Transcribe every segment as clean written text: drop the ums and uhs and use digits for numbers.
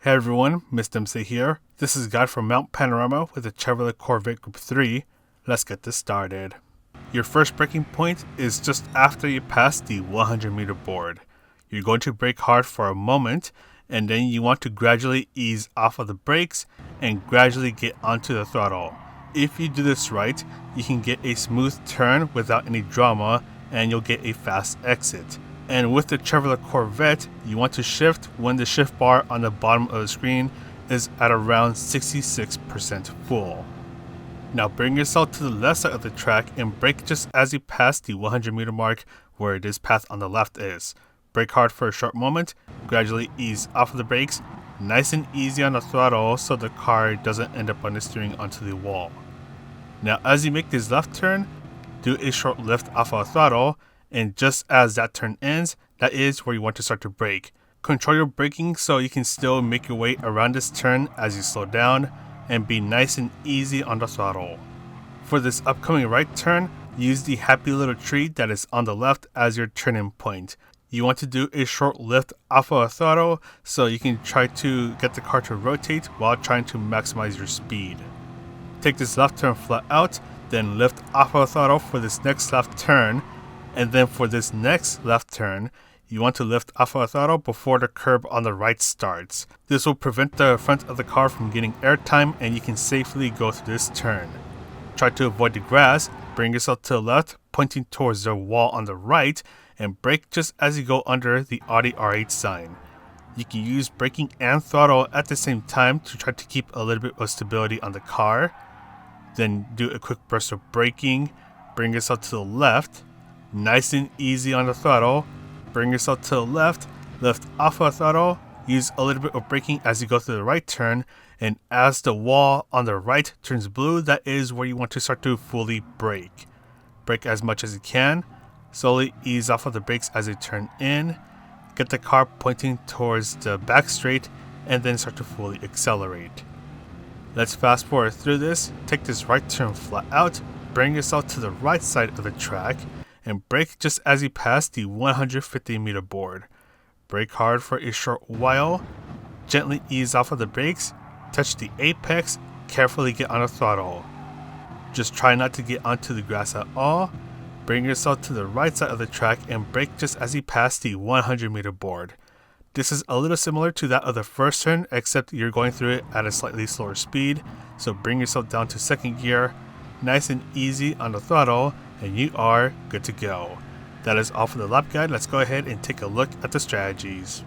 Hey everyone, Mr. MC here. This is Guy from Mount Panorama with the Chevrolet Corvette Group 3. Let's get this started. Your first braking point is just after you pass the 100-meter board. You're going to brake hard for a moment, and then you want to gradually ease off of the brakes and gradually get onto the throttle. If you do this right, you can get a smooth turn without any drama, and you'll get a fast exit. And with the Chevrolet Corvette, you want to shift when the shift bar on the bottom of the screen is at around 66% full. Now bring yourself to the left side of the track and brake just as you pass the 100-meter mark where this path on the left is. Brake hard for a short moment, gradually ease off of the brakes, nice and easy on the throttle so the car doesn't end up understeering onto the wall. Now as you make this left turn, do a short lift off of the throttle, and just as that turn ends, that is where you want to start to brake. Control your braking so you can still make your way around this turn as you slow down, and be nice and easy on the throttle. For this upcoming right turn, use the happy little tree that is on the left as your turning point. You want to do a short lift off of the throttle so you can try to get the car to rotate while trying to maximize your speed. Take this left turn flat out, then lift off of the throttle for this next left turn. And then for this next left turn, you want to lift off of the throttle before the curb on the right starts. This will prevent the front of the car from getting airtime and you can safely go through this turn. Try to avoid the grass, bring yourself to the left, pointing towards the wall on the right, and brake just as you go under the Audi R8 sign. You can use braking and throttle at the same time to try to keep a little bit of stability on the car. Then do a quick burst of braking, bring yourself to the left, nice and easy on the throttle, bring yourself to the left, lift off of the throttle, use a little bit of braking as you go through the right turn, and as the wall on the right turns blue, that is where you want to start to fully brake. Brake as much as you can, slowly ease off of the brakes as you turn in, get the car pointing towards the back straight, and then start to fully accelerate. Let's fast forward through this, take this right turn flat out, bring yourself to the right side of the track, and brake just as you pass the 150-meter board. Brake hard for a short while, gently ease off of the brakes, touch the apex, carefully get on the throttle. Just try not to get onto the grass at all. Bring yourself to the right side of the track and brake just as you pass the 100-meter board. This is a little similar to that of the first turn, except you're going through it at a slightly slower speed, so bring yourself down to second gear, nice and easy on the throttle, and you are good to go. That is all for the lap guide. Let's go ahead and take a look at the strategies.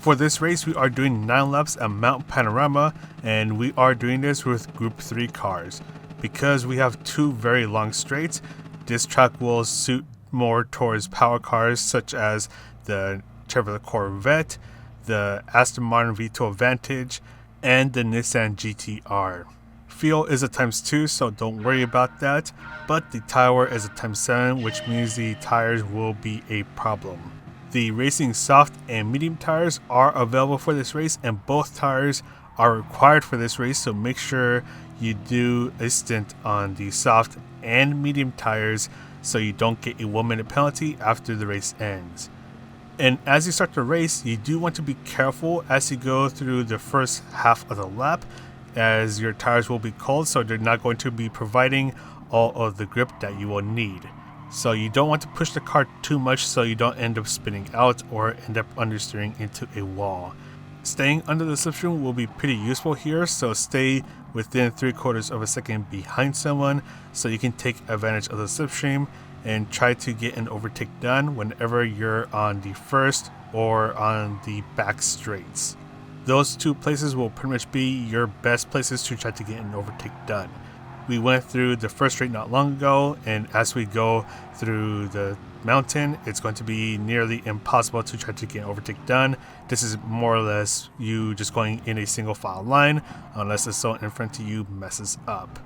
For this race, we are doing 9 laps at Mount Panorama, and we are doing this with Group 3 cars. Because we have 2 very long straights, this track will suit more towards power cars such as the Chevrolet Corvette, the Aston Martin V12 Vantage, and the Nissan GT-R. Fuel is a ×2, so don't worry about that, but the tire wear is a ×7, which means the tires will be a problem. The racing soft and medium tires are available for this race, and both tires are required for this race, so make sure you do a stint on the soft and medium tires so you don't get a 1-minute penalty after the race ends. And as you start the race, you do want to be careful as you go through the first half of the lap, as your tires will be cold, so they're not going to be providing all of the grip that you will need. So you don't want to push the car too much so you don't end up spinning out or end up understeering into a wall. Staying under the slipstream will be pretty useful here, so stay within 3/4 of a second behind someone so you can take advantage of the slipstream and try to get an overtake done whenever you're on the first or on the back straights. Those 2 places will pretty much be your best places to try to get an overtake done. We went through the first straight not long ago, and as we go through the mountain, it's going to be nearly impossible to try to get an overtake done. This is more or less you just going in a single file line unless the zone in front of you messes up.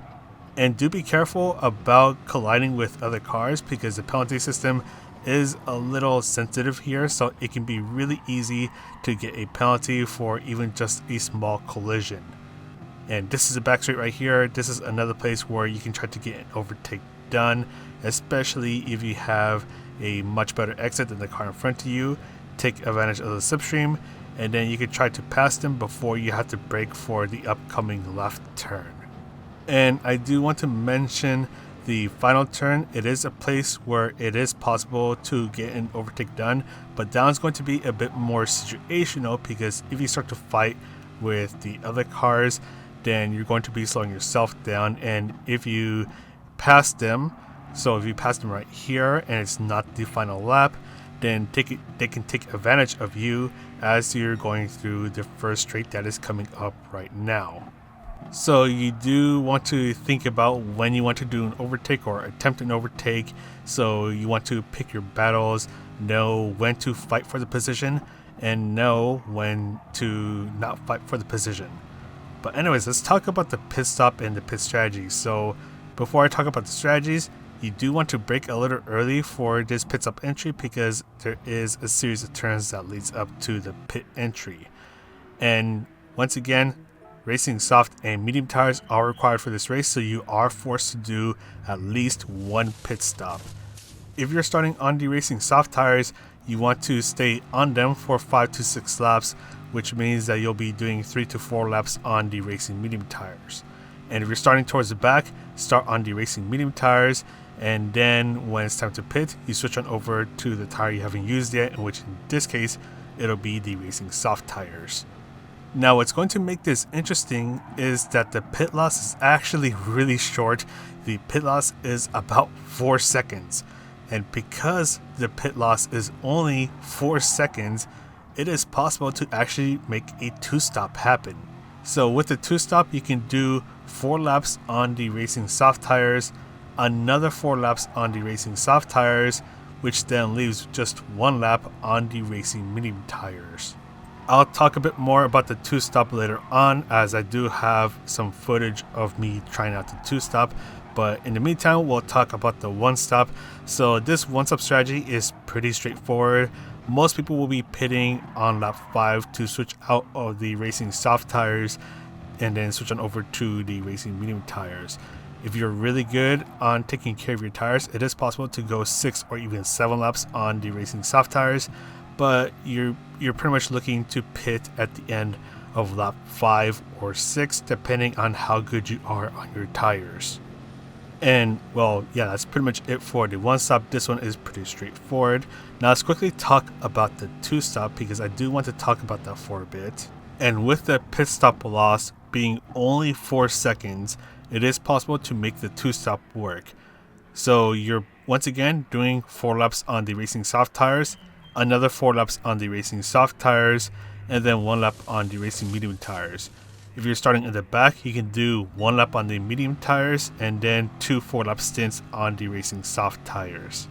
And do be careful about colliding with other cars because the penalty system is a little sensitive here, so it can be really easy to get a penalty for even just a small collision. And this is a back straight right here. This is another place where you can try to get an overtake done, especially if you have a much better exit than the car in front of you. Take advantage of the slipstream and then you can try to pass them before you have to brake for the upcoming left turn. And I do want to mention the final turn. It is a place where it is possible to get an overtake done, but that one's going to be a bit more situational, because if you start to fight with the other cars, then you're going to be slowing yourself down. And if you pass them, so if you pass them right here and it's not the final lap, then they can take advantage of you as you're going through the first straight that is coming up right now. So you do want to think about when you want to do an overtake or attempt an overtake. So you want to pick your battles, know when to fight for the position, and know when to not fight for the position. But anyways, let's talk about the pit stop and the pit strategy. So before I talk about the strategies, you do want to brake a little early for this pit stop entry, because there is a series of turns that leads up to the pit entry. And once again, racing soft and medium tires are required for this race, so you are forced to do at least one pit stop. If you're starting on the racing soft tires, you want to stay on them for 5 to 6 laps, which means that you'll be doing 3 to 4 laps on the racing medium tires. And if you're starting towards the back, start on the racing medium tires, and then when it's time to pit, you switch on over to the tire you haven't used yet, in which in this case, it'll be the racing soft tires. Now, what's going to make this interesting is that the pit loss is actually really short. The pit loss is about 4 seconds. And because the pit loss is only 4 seconds, it is possible to actually make a 2-stop happen. So with the 2-stop, you can do 4 laps on the racing soft tires, another 4 laps on the racing soft tires, which then leaves just 1 lap on the racing medium tires. I'll talk a bit more about the 2-stop later on, as I do have some footage of me trying out the 2-stop, but in the meantime, we'll talk about the 1-stop. So this 1-stop strategy is pretty straightforward. Most people will be pitting on lap 5 to switch out of the racing soft tires and then switch on over to the racing medium tires. If you're really good on taking care of your tires, it is possible to go 6 or even 7 laps on the racing soft tires, but you're pretty much looking to pit at the end of lap 5 or 6, depending on how good you are on your tires. And well, yeah, that's pretty much it for the 1-stop. This one is pretty straightforward. Now let's quickly talk about the 2-stop, because I do want to talk about that for a bit. And with the pit stop loss being only 4 seconds, it is possible to make the 2-stop work. So you're once again doing 4 laps on the racing soft tires, another 4 laps on the racing soft tires, and then 1 lap on the racing medium tires. If you're starting in the back, you can do 1 lap on the medium tires and then 2 4-lap stints on the racing soft tires.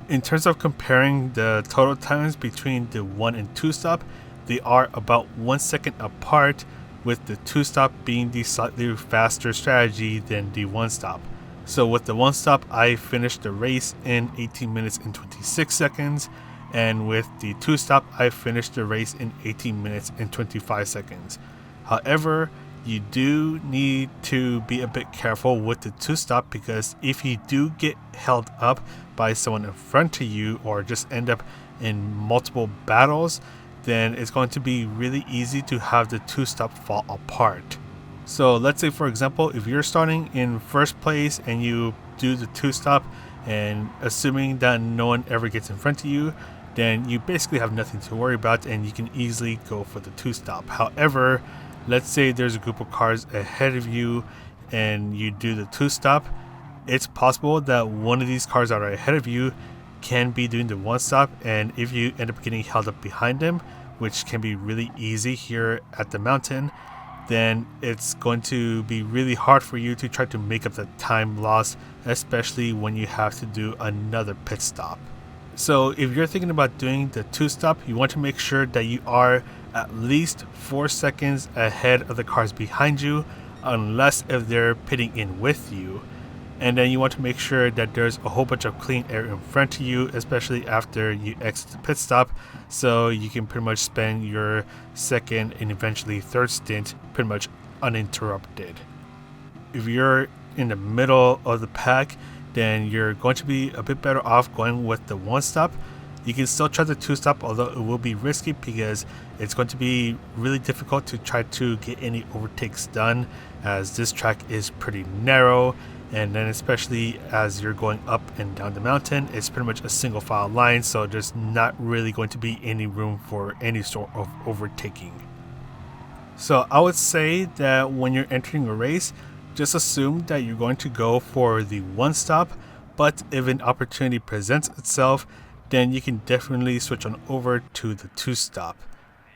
In terms of comparing the total times between the 1 and 2-stop, they are about 1 second apart, with the 2-stop being the slightly faster strategy than the 1-stop. So with the 1-stop, I finished the race in 18 minutes and 26 seconds, and with the 2-stop, I finished the race in 18 minutes and 25 seconds. However, you do need to be a bit careful with the 2-stop, because if you do get held up by someone in front of you or just end up in multiple battles, then it's going to be really easy to have the 2-stop fall apart. So let's say, for example, if you're starting in first place and you do the 2-stop, and assuming that no one ever gets in front of you, then you basically have nothing to worry about and you can easily go for the 2-stop. However, let's say there's a group of cars ahead of you and you do the 2-stop. It's possible that one of these cars that are ahead of you can be doing the 1-stop, and if you end up getting held up behind them, which can be really easy here at the mountain, then it's going to be really hard for you to try to make up the time loss, especially when you have to do another pit stop. So if you're thinking about doing the 2-stop, you want to make sure that you are at least 4 seconds ahead of the cars behind you, unless if they're pitting in with you. And then you want to make sure that there's a whole bunch of clean air in front of you, especially after you exit the pit stop, so you can pretty much spend your second and eventually third stint pretty much uninterrupted. If you're in the middle of the pack, then you're going to be a bit better off going with the 1-stop. You can still try the 2-stop, although it will be risky because it's going to be really difficult to try to get any overtakes done, as this track is pretty narrow, and then especially as you're going up and down the mountain, it's pretty much a single file line, so there's not really going to be any room for any sort of overtaking. So I would say that when you're entering a race, just assume that you're going to go for the 1-stop, but if an opportunity presents itself, then you can definitely switch on over to the 2-stop.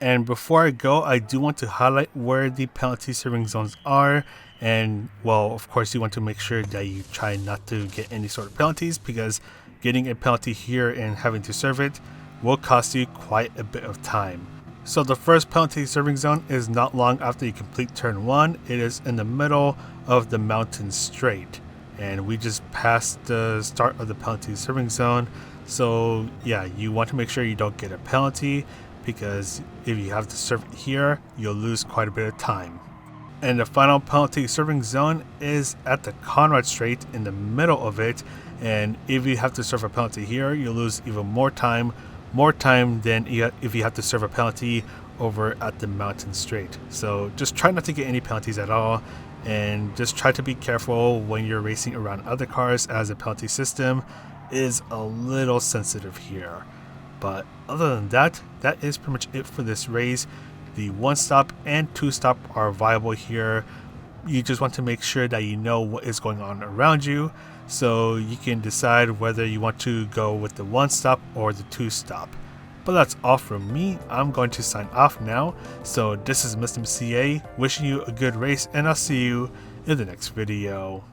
And before I go, I do want to highlight where the penalty serving zones are. And well, of course, you want to make sure that you try not to get any sort of penalties, because getting a penalty here and having to serve it will cost you quite a bit of time. So the first penalty serving zone is not long after you complete turn 1. It is in the middle of the mountain straight, and we just passed the start of the penalty serving zone. So yeah, you want to make sure you don't get a penalty, because if you have to serve it here, you'll lose quite a bit of time. And the final penalty serving zone is at the Conrad Straight in the middle of it, and if you have to serve a penalty here, you'll lose even more time than if you have to serve a penalty over at the Mountain Straight. So just try not to get any penalties at all, and just try to be careful when you're racing around other cars, as the penalty system is a little sensitive here. But other than that, that is pretty much it for this race. The 1-stop and 2-stop are viable here. You just want to make sure that you know what is going on around you, so you can decide whether you want to go with the 1-stop or the 2-stop. But that's all from me. I'm going to sign off now. So this is Mr. CA wishing you a good race, and I'll see you in the next video.